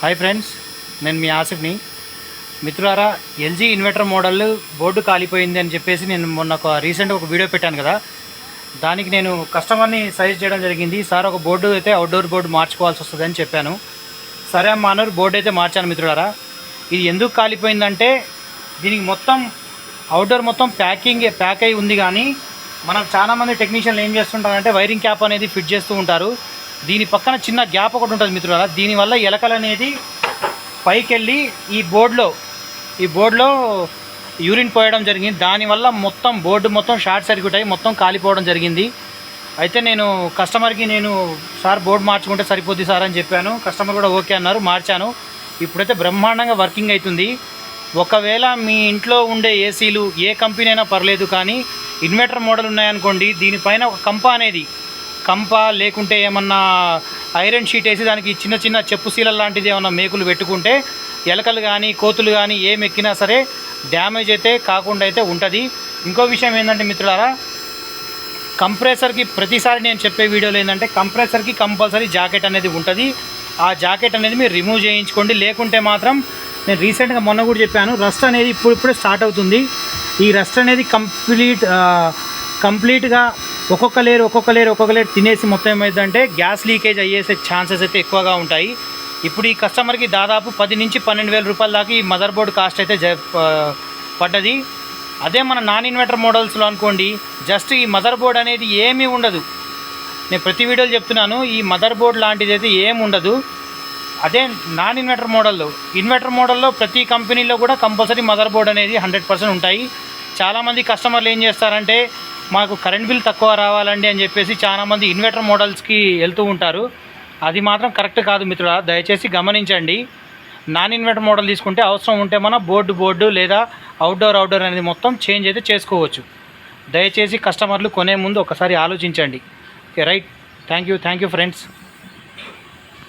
Hi friends, నేను మీ ఆసిఫ్ని. మిత్రులారా, LG inverter model board కాలిపోయింది అని చెప్పేసి నేను మొన్న రీసెంట్గా ఒక వీడియో పెట్టాను కదా. దానికి నేను కస్టమర్ని సజెస్ట్ చేయడం జరిగింది. సార్, ఒక బోర్డు అయితే అవుట్డోర్ బోర్డు మార్చుకోవాల్సి వస్తుంది అని చెప్పాను. సరే అమ్మా అన్నారు, బోర్డు అయితే మార్చాను. మిత్రులారా, ఇది ఎందుకు కాలిపోయిందంటే దీనికి మొత్తం అవుట్డోర్ మొత్తం ప్యాక్ అయి ఉంది. కానీ మనం చాలామంది టెక్నీషియన్లు ఏం చేస్తుంటారంటే వైరింగ్ క్యాప్ అనేది ఫిట్ చేస్తూ ఉంటారు. దీని పక్కన చిన్న గ్యాప్ ఒకటి ఉంటుంది మిత్రులారా. దీనివల్ల ఎలకలు అనేది పైకి వెళ్ళి ఈ బోర్డులో యూరిన్ పోయడం జరిగింది. దానివల్ల మొత్తం బోర్డు మొత్తం షార్ట్ సర్క్యూట్ అయ్యి మొత్తం కాలిపోవడం జరిగింది. అయితే నేను కస్టమర్కి సార్ బోర్డు మార్చుకుంటే సరిపోద్ది సార్ అని చెప్పాను. కస్టమర్ కూడా ఓకే అన్నారు, మార్చాను. ఇప్పుడైతే బ్రహ్మాండంగా వర్కింగ్ అవుతుంది. ఒకవేళ మీ ఇంట్లో ఉండే ఏసీలు ఏ కంపెనీ అయినా పర్లేదు, కానీ ఇన్వర్టర్ మోడల్ ఉన్నాయనుకోండి, దీనిపైన ఒక కంప లేకుంటే ఏమన్నా ఐరన్ షీట్ వేసి దానికి చిన్న చిన్న చెప్పు సీలర్ లాంటిది ఏమన్నా మేకులు పెట్టుకుంటే ఎలకలు కానీ కోతులు కానీ ఏం ఎక్కినా సరే డ్యామేజ్ అయితే కాకుండా అయితే ఉంటుంది. ఇంకో విషయం ఏంటంటే మిత్రులారా, కంప్రెసర్కి ప్రతిసారి నేను చెప్పే వీడియోలో ఏంటంటే కంప్రెసర్కి కంపల్సరీ జాకెట్ అనేది ఉంటుంది. ఆ జాకెట్ అనేది మీరు రిమూవ్ చేయించుకోండి. లేకుంటే మాత్రం నేను రీసెంట్గా మొన్న కూడా చెప్పాను, రస్ట్ అనేది ఇప్పుడిప్పుడే స్టార్ట్ అవుతుంది. ఈ రస్ట్ అనేది కంప్లీట్గా ఒక్కొక్క లేయర్ తినేసి మొత్తం ఏమైందంటే గ్యాస్ లీకేజ్ అయ్యేసే ఛాన్సెస్ అయితే ఎక్కువగా ఉంటాయి. ఇప్పుడు ఈ కస్టమర్కి దాదాపు 10,000 నుంచి 12,000 రూపాయల దాకా ఈ మదర్ బోర్డ్ కాస్ట్ అయితే పడ్డది. అదే మన నాన్ ఇన్వర్టర్ మోడల్స్లో అనుకోండి, జస్ట్ ఈ మదర్ బోర్డ్ అనేది ఏమీ ఉండదు. నేను ప్రతి వీడియోలో చెప్తున్నాను, ఈ మదర్ బోర్డ్ లాంటిది అయితే ఏమి ఉండదు. అదే నాన్ ఇన్వర్టర్ మోడల్లో ప్రతి కంపెనీలో కూడా కంపల్సరీ మదర్ బోర్డ్ అనేది 100% ఉంటాయి. చాలామంది కస్టమర్లు ఏం చేస్తారంటే, మాకు కరెంట్ బిల్ తక్కువ రావాలండి అని చెప్పేసి చాలామంది ఇన్వర్టర్ మోడల్స్కి వెళ్తూ ఉంటారు. అది మాత్రం కరెక్ట్ కాదు మిత్రులారా, దయచేసి గమనించండి. నాన్ ఇన్వర్టర్ మోడల్ తీసుకుంటే అవసరం ఉంటే మన బోర్డు లేదా అవుట్డోర్ అనేది మొత్తం చేంజ్ అయితే చేసుకోవచ్చు. దయచేసి కస్టమర్లు కొనే ముందు ఒకసారి ఆలోచించండి. Okay, right. Thank you friends.